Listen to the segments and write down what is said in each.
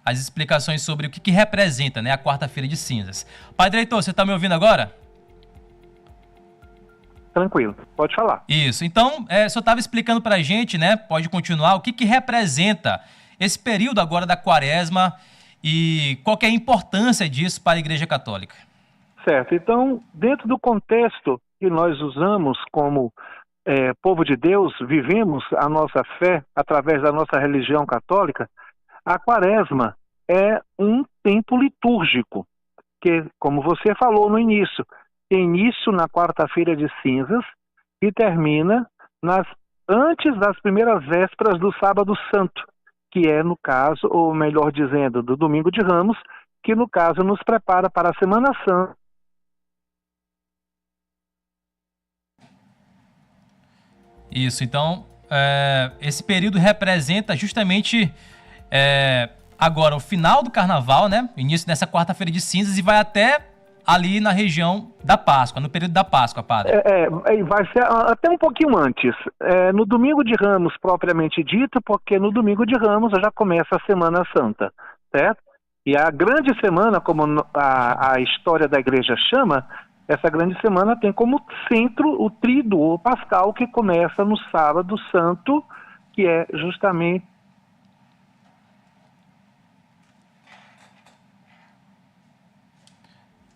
as explicações sobre o que representa, né, a quarta-feira de cinzas. Padre Heitor, você está me ouvindo agora? Tranquilo, pode falar. Isso, então, o senhor estava explicando para a gente, né, pode continuar, o que representa esse período agora da quaresma e qual que é a importância disso para a Igreja Católica? Certo, então, dentro do contexto que nós usamos como povo de Deus, vivemos a nossa fé através da nossa religião católica, a quaresma é um tempo litúrgico, que, como você falou no início, tem início na quarta-feira de cinzas e termina antes das primeiras vésperas do sábado santo, que é, no caso, ou melhor dizendo, do domingo de Ramos, que no caso nos prepara para a Semana Santa. Isso, então, esse período representa justamente agora o final do Carnaval, né? Início dessa quarta-feira de cinzas e vai até ali na região da Páscoa, no período da Páscoa, padre. Vai ser até um pouquinho antes, no domingo de Ramos propriamente dito, porque no domingo de Ramos já começa a Semana Santa, certo? E a grande semana, como a história da igreja chama, essa grande semana tem como centro o tríduo pascal, que começa no sábado santo, que é justamente...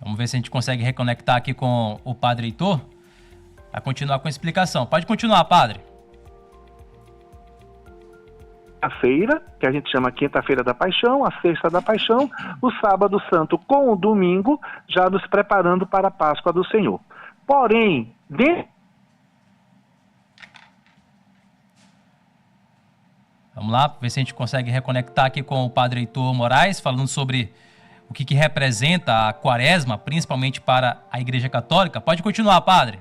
Vamos ver se a gente consegue reconectar aqui com o padre Heitor, a continuar com a explicação. Pode continuar, padre. A feira, que a gente chama Quinta-feira da Paixão, a Sexta da Paixão, o Sábado Santo com o Domingo, já nos preparando para a Páscoa do Senhor. Porém, Vamos lá, ver se a gente consegue reconectar aqui com o padre Heitor Moraes, falando sobre o que representa a quaresma, principalmente para a Igreja Católica. Pode continuar, padre.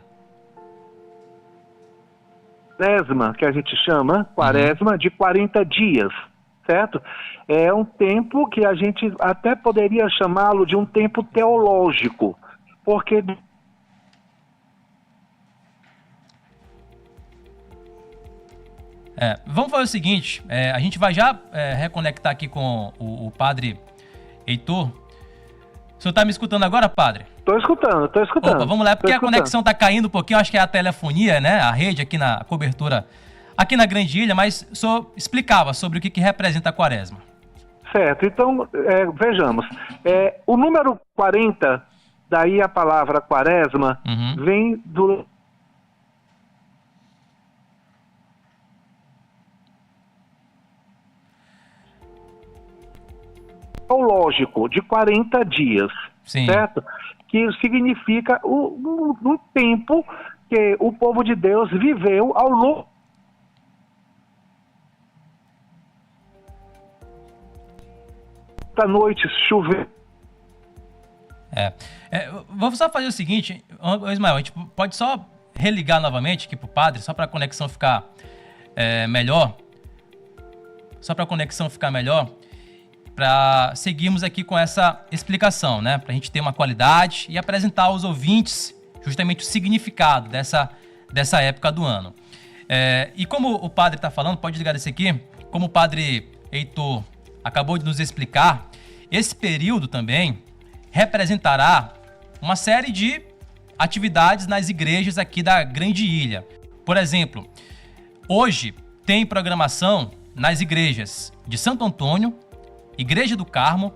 Quaresma, que a gente chama, quaresma, de 40 dias, certo? É um tempo que a gente até poderia chamá-lo de um tempo teológico, porque... Vamos fazer o seguinte, a gente vai já reconectar aqui com o padre Heitor. O senhor está me escutando agora, padre? Estou escutando. Opa, vamos lá, porque a conexão está caindo um pouquinho, acho que é a telefonia, né? A rede aqui na cobertura, aqui na Grande Ilha, mas o senhor explicava sobre o que representa a quaresma. Certo, então vejamos. O número 40, daí a palavra quaresma, vem do... teológico, de 40 dias, Sim. Certo? Que significa o tempo que o povo de Deus viveu ao longo da noite, chover. Vamos só fazer o seguinte, Ismael, a gente pode só religar novamente aqui pro padre, só para a conexão ficar melhor. Só para a conexão ficar melhor, para seguirmos aqui com essa explicação, né? Para a gente ter uma qualidade e apresentar aos ouvintes justamente o significado dessa época do ano. E como o padre está falando, pode ligar esse aqui, como o padre Heitor acabou de nos explicar, esse período também representará uma série de atividades nas igrejas aqui da Grande Ilha. Por exemplo, hoje tem programação nas igrejas de Santo Antônio, Igreja do Carmo,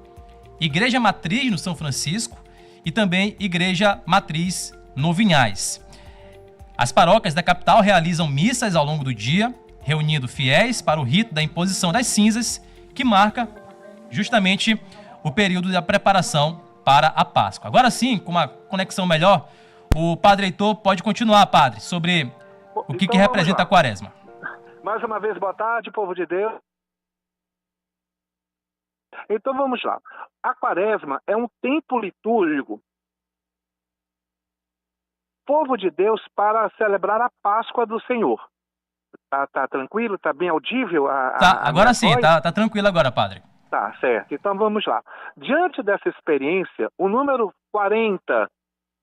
Igreja Matriz no São Francisco e também Igreja Matriz no Vinhais. As paróquias da capital realizam missas ao longo do dia, reunindo fiéis para o rito da imposição das cinzas, que marca justamente o período da preparação para a Páscoa. Agora sim, com uma conexão melhor, o padre Heitor pode continuar, padre, sobre o que representa a quaresma. Mais uma vez, boa tarde, povo de Deus. Então vamos lá. A quaresma é um tempo litúrgico, povo de Deus, para celebrar a Páscoa do Senhor. Tá tranquilo? Tá bem audível? Agora sim, tá tranquilo agora, padre. Tá, certo. Então vamos lá. Diante dessa experiência, o número 40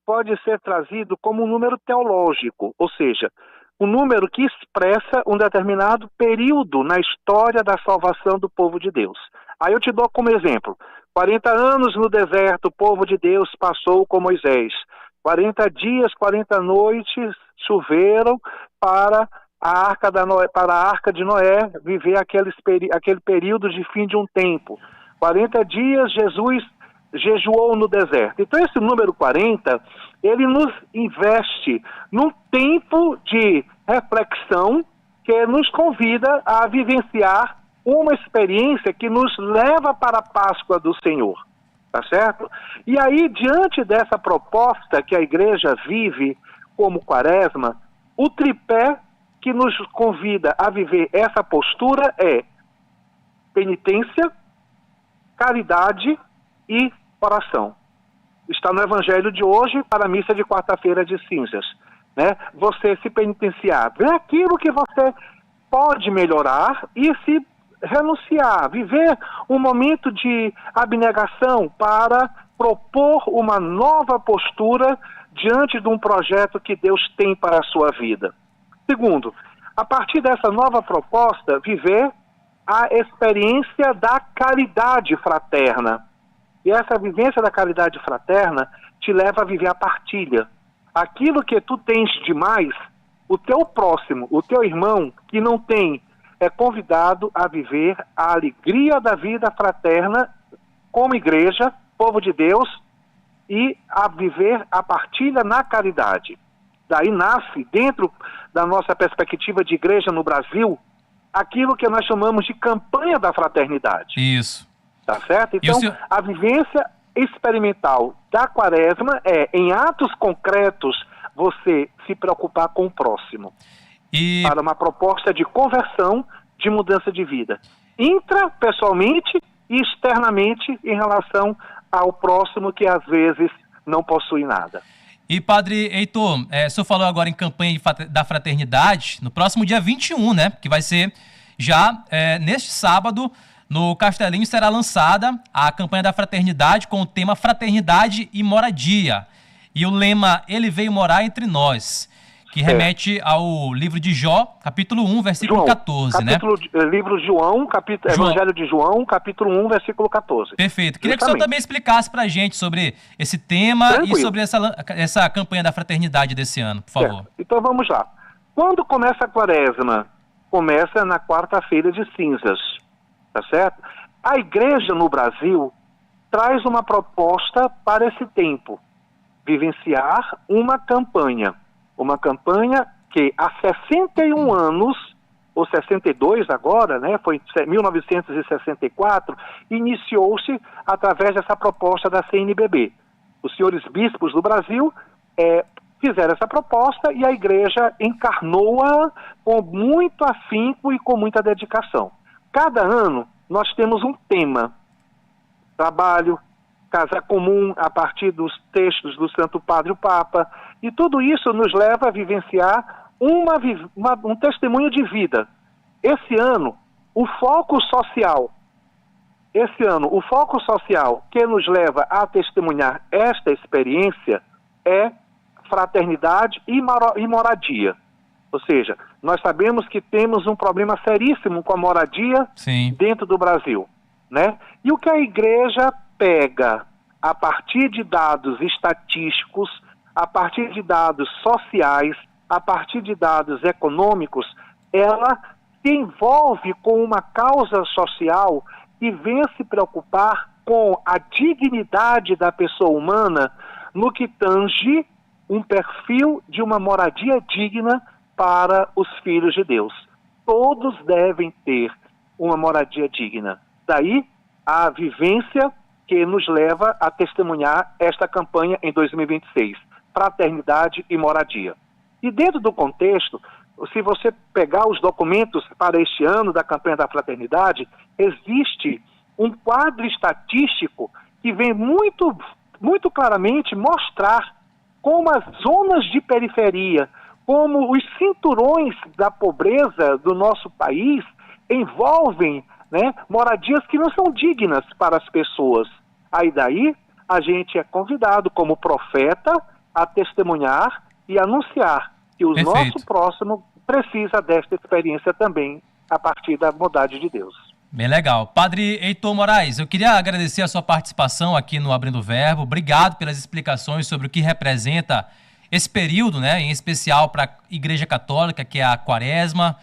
pode ser trazido como um número teológico, ou seja, um número que expressa um determinado período na história da salvação do povo de Deus. Aí eu te dou como exemplo. 40 anos no deserto, o povo de Deus passou com Moisés. 40 dias, 40 noites choveram para a arca de Noé viver aquele período de fim de um tempo. 40 dias Jesus jejuou no deserto. Então esse número 40, ele nos investe num tempo de reflexão que nos convida a vivenciar uma experiência que nos leva para a Páscoa do Senhor, tá certo? E aí, diante dessa proposta que a igreja vive como Quaresma, o tripé que nos convida a viver essa postura é penitência, caridade e oração. Está no Evangelho de hoje para a missa de quarta-feira de cinzas, né? Você se penitenciar, ver aquilo que você pode melhorar e se renunciar, viver um momento de abnegação para propor uma nova postura diante de um projeto que Deus tem para a sua vida. Segundo, a partir dessa nova proposta, viver a experiência da caridade fraterna. E essa vivência da caridade fraterna te leva a viver a partilha. Aquilo que tu tens de mais, o teu próximo, o teu irmão, que não tem, é convidado a viver a alegria da vida fraterna como igreja, povo de Deus, e a viver a partilha na caridade. Daí nasce, dentro da nossa perspectiva de igreja no Brasil, aquilo que nós chamamos de campanha da fraternidade. Isso. Tá certo? Então, a vivência experimental da Quaresma é, em atos concretos, você se preocupar com o próximo. Para uma proposta de conversão, de mudança de vida. Intrapessoalmente e externamente em relação ao próximo que às vezes não possui nada. E Padre Heitor, o senhor falou agora em campanha da fraternidade, no próximo dia 21, né? Que vai ser já neste sábado, no Castelinho será lançada a campanha da fraternidade com o tema Fraternidade e Moradia. E o lema Ele Veio Morar Entre Nós, que remete ao livro de Jó, capítulo 1, versículo 14, né? Livro de João, Evangelho de João, capítulo 1, versículo 14. Perfeito. Queria que o senhor também explicasse pra gente sobre esse tema. Tranquilo. E sobre essa campanha da fraternidade desse ano, por favor. Certo. Então vamos lá. Quando começa a Quaresma? Começa na quarta-feira de cinzas, tá certo? A igreja no Brasil traz uma proposta para esse tempo. Vivenciar uma campanha que há 61 anos, ou 62 agora, né, foi em 1964, iniciou-se através dessa proposta da CNBB. Os senhores bispos do Brasil fizeram essa proposta e a igreja encarnou-a com muito afinco e com muita dedicação. Cada ano nós temos um tema: trabalho, casa comum, a partir dos textos do Santo Padre o Papa, e tudo isso nos leva a vivenciar um testemunho de vida. Esse ano, o foco social que nos leva a testemunhar esta experiência é fraternidade e moradia. Ou seja, nós sabemos que temos um problema seríssimo com a moradia dentro do Brasil, né? E o que a igreja pega a partir de dados estatísticos, a partir de dados sociais, a partir de dados econômicos, ela se envolve com uma causa social e vem se preocupar com a dignidade da pessoa humana no que tange um perfil de uma moradia digna para os filhos de Deus. Todos devem ter uma moradia digna. Daí a vivência que nos leva a testemunhar esta campanha em 2026, Fraternidade e Moradia. E dentro do contexto, se você pegar os documentos para este ano da campanha da Fraternidade, existe um quadro estatístico que vem muito, muito claramente mostrar como as zonas de periferia, como os cinturões da pobreza do nosso país envolvem, né, moradias que não são dignas para as pessoas. Aí daí a gente é convidado como profeta a testemunhar e anunciar que o nosso próximo precisa desta experiência também a partir da bondade de Deus. Bem legal. Padre Heitor Moraes, eu queria agradecer a sua participação aqui no Abrindo o Verbo. Obrigado pelas explicações sobre o que representa esse período, né, em especial para a Igreja Católica, que é a Quaresma.